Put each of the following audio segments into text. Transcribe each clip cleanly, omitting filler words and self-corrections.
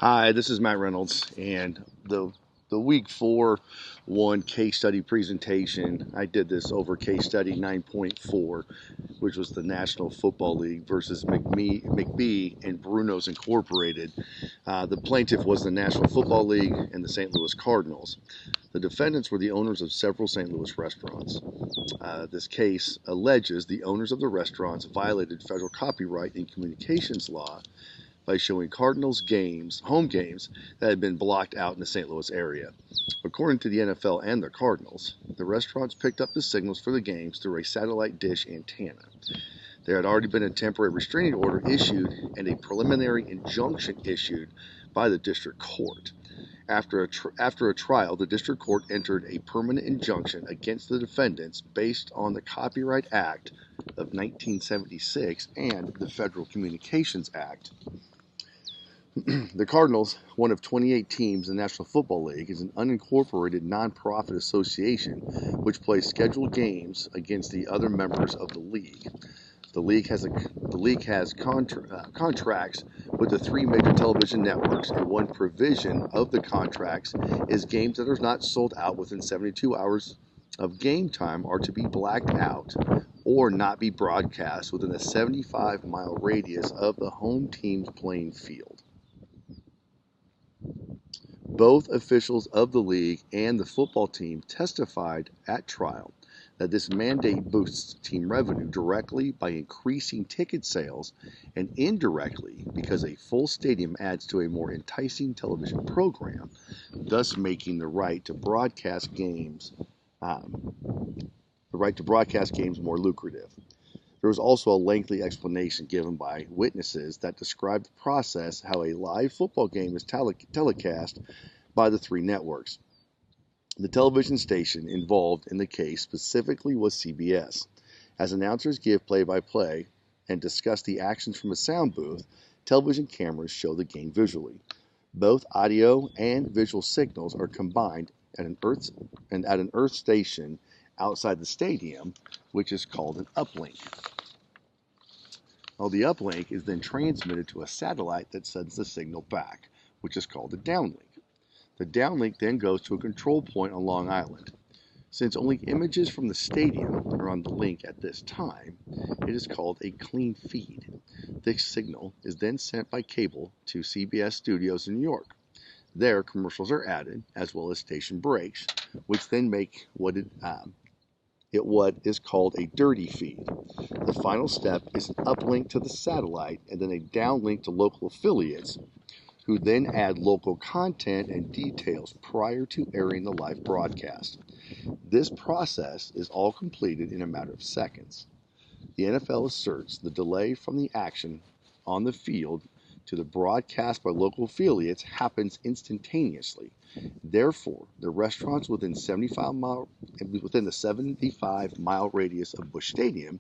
Hi, this is Matt Reynolds, and the week 4 1 case study presentation. I did this over case study 9.4, which was the National Football League versus McBee and Bruno's Incorporated. The plaintiff was the National Football League and the St. Louis Cardinals. The defendants were the owners of several St. Louis restaurants. This case alleges the owners of the restaurants violated federal copyright and communications law by showing Cardinals games, home games, that had been blocked out in the St. Louis area. According to the NFL and the Cardinals, the restaurants picked up the signals for the games through a satellite dish antenna. There had already been a temporary restraining order issued and a preliminary injunction issued by the district court. After a trial, the district court entered a permanent injunction against the defendants based on the Copyright Act of 1976 and the Federal Communications Act. The Cardinals, one of 28 teams in the National Football League, is an unincorporated nonprofit association which plays scheduled games against the other members of the league. The league has contracts with the 3 major television networks, and one provision of the contracts is games that are not sold out within 72 hours of game time are to be blacked out or not be broadcast within a 75-mile radius of the home team's playing field. Both officials of the league and the football team testified at trial that this mandate boosts team revenue directly by increasing ticket sales and indirectly because a full stadium adds to a more enticing television program, thus making the right to broadcast games more lucrative. There was also a lengthy explanation given by witnesses that described the process how a live football game is telecast by the 3 networks. The television station involved in the case specifically was CBS. As announcers give play-by-play and discuss the actions from a sound booth, television cameras show the game visually. Both audio and visual signals are combined at an earth station outside the stadium, which is called an uplink. The uplink is then transmitted to a satellite that sends the signal back, which is called a downlink. The downlink then goes to a control point on Long Island. Since only images from the stadium are on the link at this time, it is called a clean feed. This signal is then sent by cable to CBS studios in New York. There, commercials are added, as well as station breaks, which then make what is called a dirty feed. The final step is an uplink to the satellite and then a downlink to local affiliates, who then add local content and details prior to airing the live broadcast. This process is all completed in a matter of seconds. The NFL asserts the delay from the action on the field to the broadcast by local affiliates happens instantaneously. Therefore, the restaurants within the 75-mile radius of Busch Stadium,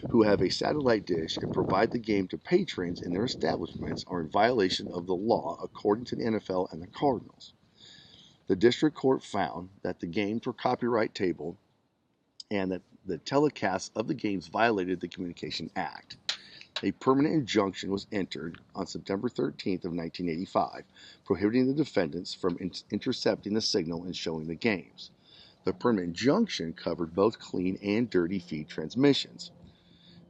who have a satellite dish and provide the game to patrons in their establishments, are in violation of the law according to the NFL and the Cardinals. The district court found that the games were copyrightable and that the telecasts of the games violated the Communication Act. A permanent injunction was entered on September 13th of 1985, prohibiting the defendants from intercepting the signal and showing the games. The permanent injunction covered both clean and dirty feed transmissions.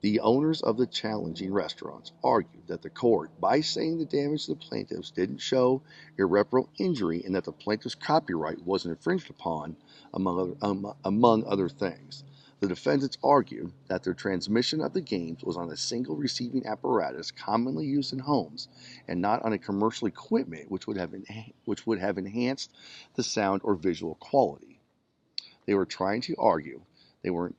The owners of the challenging restaurants argued that the court, by saying the damage to the plaintiffs didn't show irreparable injury and that the plaintiff's copyright wasn't infringed upon, among other things. The defendants argued that their transmission of the games was on a single receiving apparatus commonly used in homes and not on a commercial equipment which would have enhanced the sound or visual quality. They were trying to argue they weren't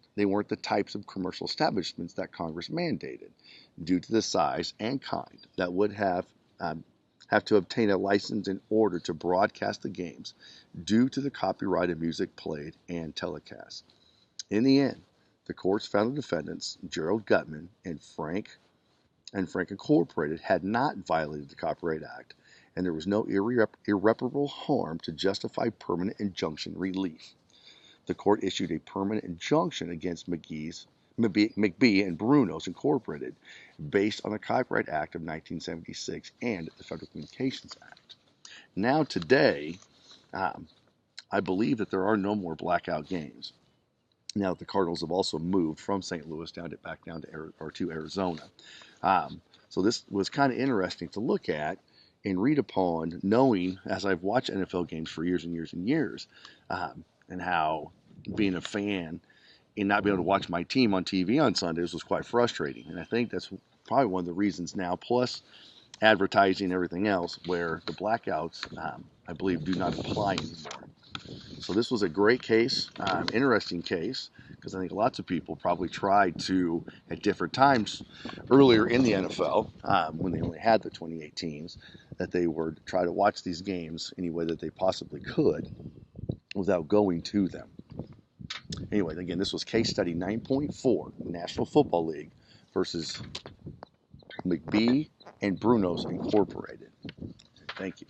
the types of commercial establishments that Congress mandated, due to the size and kind that would have to obtain a license in order to broadcast the games, due to the copyrighted music played and telecast. In the end, the courts found the defendants, Gerald Gutman and Frank Incorporated, had not violated the Copyright Act, and there was no irreparable harm to justify permanent injunction relief. The court issued a permanent injunction against McGee's McBee and Bruno's Incorporated, based on the Copyright Act of 1976 and the Federal Communications Act. Now today, I believe that there are no more blackout games. Now that the Cardinals have also moved from St. Louis back down to Arizona. So this was kind of interesting to look at and read upon, knowing as I've watched NFL games for years and years and years, and how being a fan and not being able to watch my team on TV on Sundays was quite frustrating. And I think that's probably one of the reasons now, plus advertising and everything else, where the blackouts, I believe, do not apply anymore. So this was a great case, interesting case, because I think lots of people probably tried to, at different times earlier in the NFL, when they only had the 2018s, that they would try to watch these games any way that they possibly could without going to them. Anyway, again, this was case study 9.4, National Football League versus McBee and Bruno's Incorporated. Thank you.